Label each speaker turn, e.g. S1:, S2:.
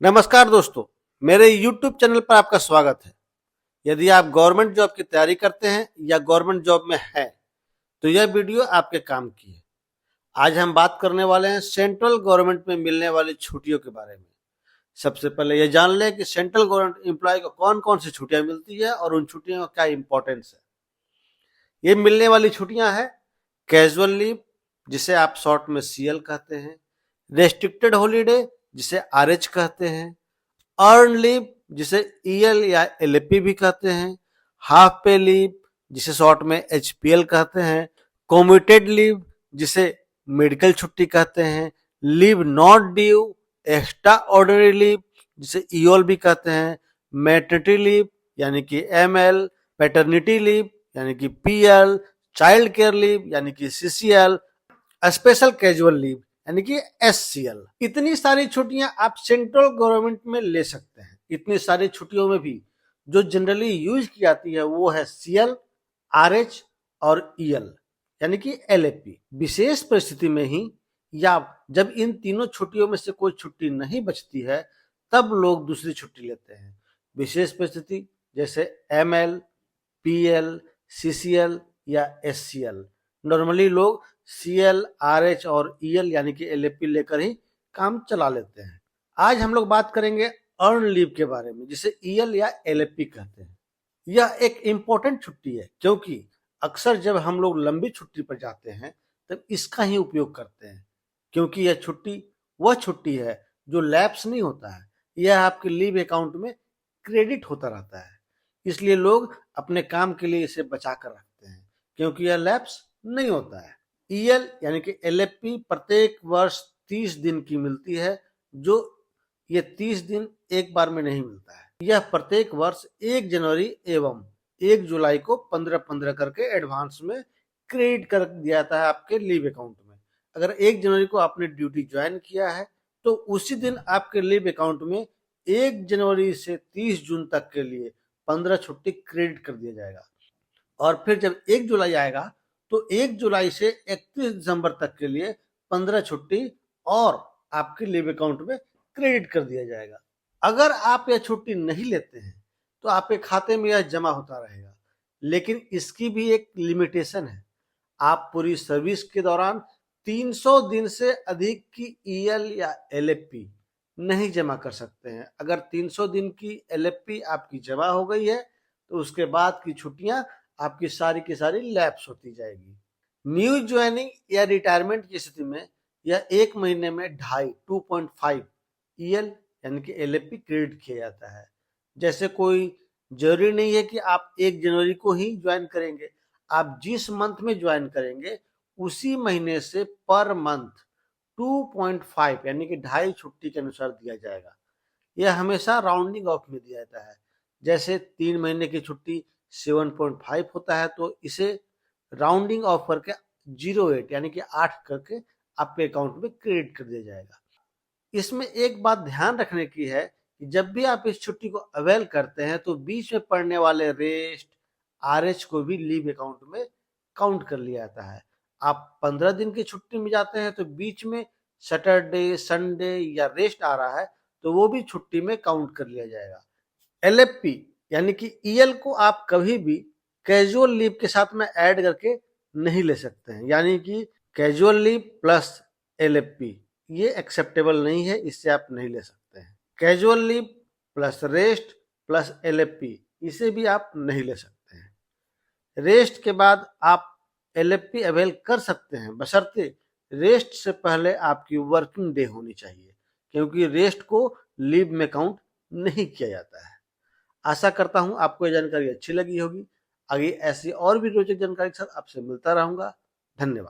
S1: नमस्कार दोस्तों, मेरे YouTube चैनल पर आपका स्वागत है। यदि आप गवर्नमेंट जॉब की तैयारी करते हैं या गवर्नमेंट जॉब में हैं, तो यह वीडियो आपके काम की है। आज हम बात करने वाले हैं सेंट्रल गवर्नमेंट में मिलने वाली छुट्टियों के बारे में। सबसे पहले यह जान लें कि सेंट्रल गवर्नमेंट एम्प्लॉय को कौन कौन सी छुट्टियां मिलती है और उन छुट्टियों का क्या इंपॉर्टेंस है। ये मिलने वाली छुट्टियां हैं कैजुअल लीव, जिसे आप शॉर्ट में CL कहते हैं, रेस्ट्रिक्टेड हॉलीडे जिसे RH कहते हैं, अर्न लीव जिसे EL या LP भी कहते हैं, हाफ पे लीव जिसे शॉर्ट में HPL कहते हैं, कॉम्यूटेड लीव जिसे मेडिकल छुट्टी कहते हैं, leave not due, extra ordinary leave जिसे EOL भी कहते हैं, मैटरनिटी लीव यानी कि ML, पैटर्निटी लीव यानी कि PL, चाइल्ड केयर लीव यानी कि CCL, स्पेशल कैजुअल लीव यानी कि SCL। इतनी सारी छुट्टियां आप सेंट्रल गवर्नमेंट में ले सकते हैं। इतनी सारी छुट्टियों में भी जो जनरली यूज की जाती है वो है CL, RH और EL यानी कि LAP। विशेष परिस्थिति में ही या जब इन तीनों छुट्टियों में से कोई छुट्टी नहीं बचती है तब लोग दूसरी छुट्टी लेते हैं। विशेष परिस्थिति जैसे ML, PL, CCL या SCL। नॉर्मली लोग CL, RH और EL यानी कि LAP लेकर ही काम चला लेते हैं। आज हम लोग बात करेंगे अर्न लीव के बारे में, जिसे EL या LAP कहते हैं। यह एक इम्पोर्टेंट छुट्टी है क्योंकि अक्सर जब हम लोग लंबी छुट्टी पर जाते हैं तब इसका ही उपयोग करते हैं, क्योंकि यह छुट्टी वह छुट्टी है जो लैप्स नहीं होता है। यह आपके लीव अकाउंट में क्रेडिट होता रहता है, इसलिए लोग अपने काम के लिए इसे बचा कर रखते हैं क्योंकि यह लैप्स नहीं होता है। EL यानी कि LAP प्रत्येक वर्ष 30 दिन की मिलती है, जो ये 30 दिन एक बार में नहीं मिलता है। यह प्रत्येक वर्ष 1 जनवरी एवं 1 जुलाई को 15-15 करके एडवांस में क्रेडिट कर दिया जाता है आपके लीव अकाउंट में। अगर 1 जनवरी को आपने ड्यूटी ज्वाइन किया है तो उसी दिन आपके लीव अकाउंट में 1 जनवरी से 30 जून तक के लिए 15 छुट्टी क्रेडिट कर दिया जाएगा। और फिर जब 1 जुलाई आएगा तो 1 जुलाई से 31 दिसंबर तक के लिए 15 छुट्टी और आपके लीव अकाउंट में क्रेडिट कर दिया जाएगा। अगर आप यह छुट्टी नहीं लेते हैं तो आपके खाते में यह जमा होता रहेगा, लेकिन इसकी भी एक लिमिटेशन है। आप पूरी सर्विस के दौरान 300 दिन से अधिक की EL या LAP नहीं जमा कर सकते हैं। अगर 300 दिन की LAP आपकी जमा हो गई है तो उसके बाद की छुट्टियां आपकी सारी की सारी लैप्स होती जाएगी। न्यू ज्वाइनिंग या रिटायरमेंट की स्थिति में यह 1 महीने में 2.5 EL यानी कि LAP क्रेडिट किया जाता है। जैसे कोई जरूरी नहीं है कि आप 1 जनवरी को ही ज्वाइन करेंगे, आप जिस मंथ में ज्वाइन करेंगे उसी महीने से पर मंथ 2.5 यानी कि 2.5 छुट्टी के अनुसार दिया जाएगा। यह हमेशा राउंडिंग ऑफ में दिया जाता है। जैसे 3 महीने की छुट्टी 7.5 होता है तो इसे राउंडिंग ऑफ करके 08 यानी कि 8 करके आपके अकाउंट में क्रेडिट कर दिया जाएगा। इसमें एक बात ध्यान रखने की है कि जब भी आप इस छुट्टी को अवेल करते हैं तो बीच में पड़ने वाले रेस्ट, RH को भी लीव अकाउंट में काउंट कर लिया जाता है। आप 15 दिन की छुट्टी में जाते हैं तो बीच में सैटरडे, संडे या रेस्ट आ रहा है तो वो भी छुट्टी में काउंट कर लिया जाएगा। LAP यानी कि EL को आप कभी भी कैजुअल लीव के साथ में ऐड करके नहीं ले सकते हैं, यानी कि कैजुअल लीव प्लस LAP ये एक्सेप्टेबल नहीं है, इससे आप नहीं ले सकते हैं। Casual leave plus rest plus LAP इसे भी आप नहीं ले सकते हैं। रेस्ट के बाद आप LAP अवेल कर सकते हैं, बशर्ते रेस्ट से पहले आपकी वर्किंग डे होनी चाहिए, क्योंकि रेस्ट को लीव में काउंट नहीं किया जाता है। आशा करता हूं आपको यह जानकारी अच्छी लगी होगी। आगे ऐसी और भी रोचक जानकारी के साथ आपसे मिलता रहूंगा। धन्यवाद।